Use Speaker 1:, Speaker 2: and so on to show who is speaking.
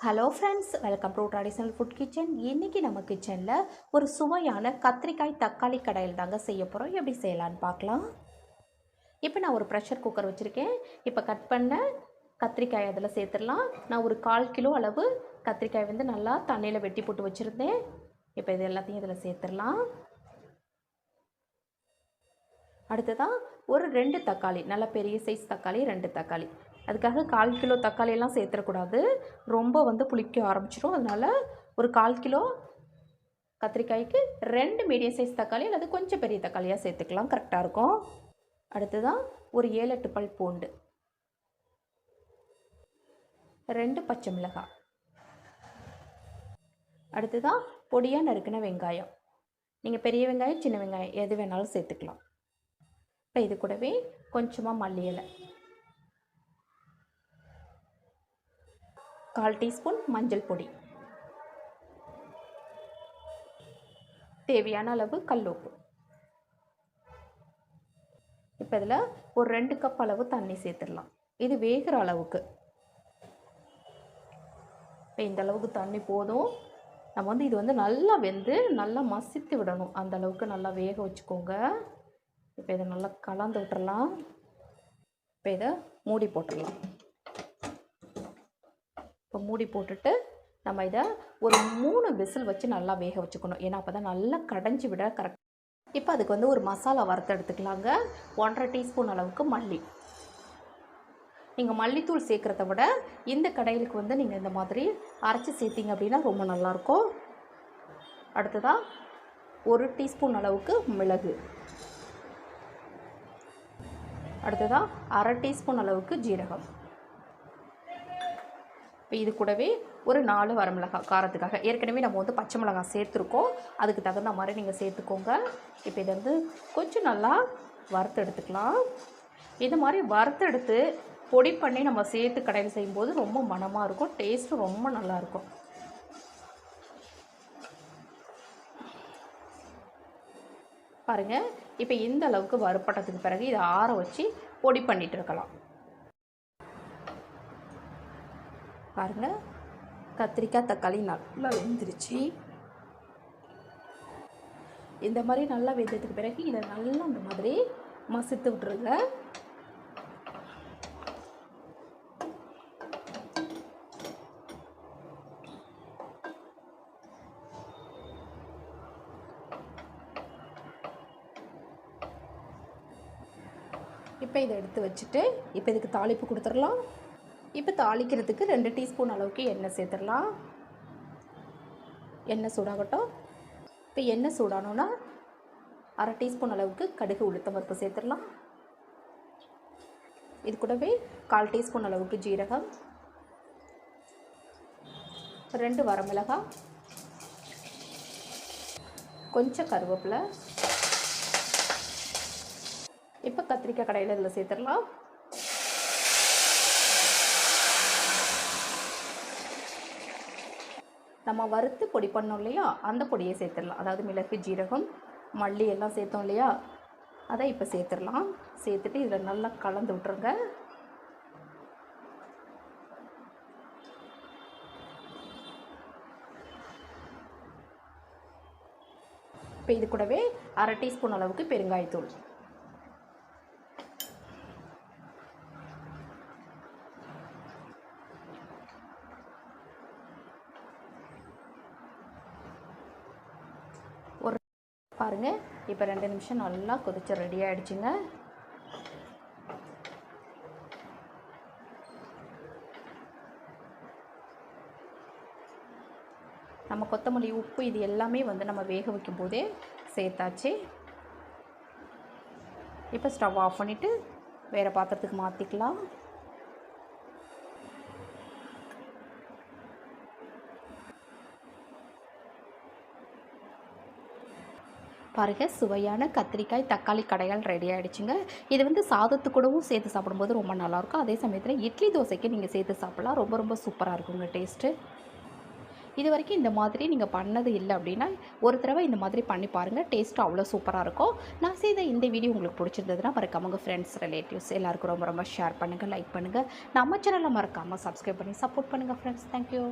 Speaker 1: Hello friends, welcome to traditional food kitchen. இன்றைக்கி நம்ம கிச்சனில் ஒரு சுவையான கத்திரிக்காய் தக்காளி கடையில் தாங்க செய்ய போகிறோம். எப்படி செய்யலான்னு பார்க்கலாம். இப்போ நான் ஒரு ப்ரெஷர் குக்கர் வச்சுருக்கேன். இப்போ கட் பண்ண கத்திரிக்காய் அதில் சேர்த்துடலாம். நான் ஒரு 1/4 கிலோ அளவு கத்திரிக்காய் வந்து நல்லா தண்ணியில் வெட்டி போட்டு வச்சுருந்தேன். இப்போ இது எல்லாத்தையும் இதில் சேர்த்துடலாம். அடுத்ததாக ஒரு 2 தக்காளி, நல்ல பெரிய சைஸ் தக்காளி, 2 தக்காளி. அதுக்காக 1/4 கிலோ தக்காளியெல்லாம் சேர்த்துடக்கூடாது, ரொம்ப வந்து புளிக்க ஆரம்பிச்சிடும். அதனால் ஒரு 1/4 கிலோ கத்திரிக்காய்க்கு 2 மீடியம் சைஸ் தக்காளி அல்லது கொஞ்சம் பெரிய தக்காளியாக சேர்த்துக்கலாம், கரெக்டாக இருக்கும். அடுத்ததான் ஒரு 7-8 பல் பூண்டு, 2 பச்சை மிளகாய், அடுத்ததான் பொடியாக நறுக்கின வெங்காயம். நீங்கள் பெரிய வெங்காயம் சின்ன வெங்காயம் எது வேணாலும் சேர்த்துக்கலாம். இப்போ இது கூடவே கொஞ்சமாக மல்லி இலை, 1/4 டீஸ்பூன் மஞ்சள் பொடி, தேவையான அளவு கல்லுப்பு. இப்போ இதில் ஒரு 2 கப் அளவு தண்ணி சேர்த்துடலாம், இது வேகிற அளவுக்கு. இப்போ இந்த அளவுக்கு தண்ணி போதும். நம்ம வந்து இது வந்து நல்லா வெந்து நல்லா மசித்து விடணும், அந்த அளவுக்கு நல்லா வேக வச்சுக்கோங்க. இப்போ இதை நல்லா கலந்து விட்டுறலாம். இப்போ இதை மூடி போட்டுடலாம். இப்போ மூடி போட்டுட்டு நம்ம இதை ஒரு 3 விசில் வச்சு நல்லா வேக வச்சுக்கணும், ஏன்னா அப்போ தான் நல்லா கடைஞ்சி விட கரெக்ட். இப்போ அதுக்கு வந்து ஒரு மசாலா வறுத்து எடுத்துக்கலாங்க. 1/2 டீஸ்பூன் அளவுக்கு மல்லி. நீங்கள் மல்லித்தூள் சேர்க்குறத விட இந்த கடையிலுக்கு வந்து நீங்கள் இந்த மாதிரி அரைச்சி சேர்த்திங்க அப்படின்னா ரொம்ப நல்லாயிருக்கும். அடுத்ததாக 1 டீஸ்பூன் அளவுக்கு மிளகு, அடுத்ததாக 1/2 டீஸ்பூன் அளவுக்கு ஜீரகம். இப்போ இது கூடவே ஒரு 4 வரமிளகாய் காரத்துக்காக. ஏற்கனவே நம்ம வந்து பச்சை மிளகாய் சேர்த்துருக்கோம், அதுக்கு தகுந்த மாதிரி நீங்கள் சேர்த்துக்கோங்க. இப்போ இதை வந்து கொஞ்சம் நல்லா வறுத்து எடுத்துக்கலாம். இது மாதிரி வறுத்தெடுத்து பொடி பண்ணி நம்ம சேர்த்து கடையில் செய்யும்போது ரொம்ப மணமாக இருக்கும், டேஸ்ட்டும் ரொம்ப நல்லாயிருக்கும். பாருங்கள், இப்போ இந்த அளவுக்கு வறுப்பட்டதுக்கு பிறகு இதை ஆற வச்சு பொடி பண்ணிட்டு இருக்கலாம். பாருங்கள், கத்திரிக்காய் தக்காளி நல்லா வெந்துருச்சு. இந்த மாதிரி நல்லா வெந்ததுக்கு பிறகு இதை நல்லா இந்த மாதிரி மசித்து விட்டுருங்க. இப்போ இதை எடுத்து வச்சுட்டு இப்போ இதுக்கு தாளிப்பு கொடுத்துடலாம். இப்போ தாளிக்கிறதுக்கு 2 டீஸ்பூன் அளவுக்கு எண்ணெய் சேர்த்துடலாம். எண்ணெய் சூடாகட்டும். இப்போ எண்ணெய் சூடானோன்னா 1/2 டீஸ்பூன் அளவுக்கு கடுகு உளுத்தம் பருப்பு சேர்த்துடலாம். இது கூடவே 1/4 டீஸ்பூன் அளவுக்கு ஜீரகம், 2 வரமிளகாய், கொஞ்சம் கருவேப்பிலை. இப்போ கத்திரிக்காய் கடையில் இதில் சேர்த்துடலாம். நம்ம வறுத்து பொடி பண்ணோம் இல்லையா, அந்த பொடியை சேர்த்துடலாம். அதாவது மிளகு ஜீரகம் மல்லி எல்லாம் சேர்த்தோம் இல்லையா, அதை இப்போ சேர்த்துடலாம். சேர்த்துட்டு இதில் நல்லா கலந்து விட்டுருங்க. இப்போ இது கூடவே 1/2 டீஸ்பூன் அளவுக்கு பெருங்காயத்தூள், பாருங்கள். இப்போ 2 நிமிஷம் நல்லா கொதிச்சு ரெடி ஆகிடுச்சுங்க. நம்ம கொத்தமல்லி உப்பு இது எல்லாமே வந்து நம்ம வேக வைக்கும் போதே சேர்த்தாச்சு. இப்போ ஸ்டவ் ஆஃப் பண்ணிவிட்டு வேறு பாத்திரத்துக்கு மாற்றிக்கலாம். பாருங்கள், சுவையான கத்திரிக்காய் தக்காளி கடையால் ரெடி ஆகிடுச்சுங்க. இது வந்து சாதத்து கூடவும் சேர்த்து சாப்பிடும்போது ரொம்ப நல்லாயிருக்கும். அதே சமயத்தில் இட்லி தோசைக்கு நீங்கள் சேர்த்து சாப்பிட்லாம், ரொம்ப ரொம்ப சூப்பராக இருக்குங்க டேஸ்ட்டு. இது வரைக்கும் இந்த மாதிரி நீங்கள் பண்ணது இல்லை அப்படின்னா ஒரு தடவை இந்த மாதிரி பண்ணி பாருங்கள். டேஸ்ட்டு அவ்வளோ சூப்பராக இருக்கும். நான் செய்த இந்த வீடியோ உங்களுக்கு பிடிச்சிருந்ததுன்னா மறக்காம உங்கள் ஃப்ரெண்ட்ஸ், ரிலேட்டிவ்ஸ் எல்லாருக்கும் ரொம்ப ரொம்ப ஷேர் பண்ணுங்கள், லைக் பண்ணுங்கள். நம்ம சேனலை மறக்காமல் சப்ஸ்கிரைப் பண்ணி சப்போர்ட் பண்ணுங்கள் ஃப்ரெண்ட்ஸ். தேங்க்யூ.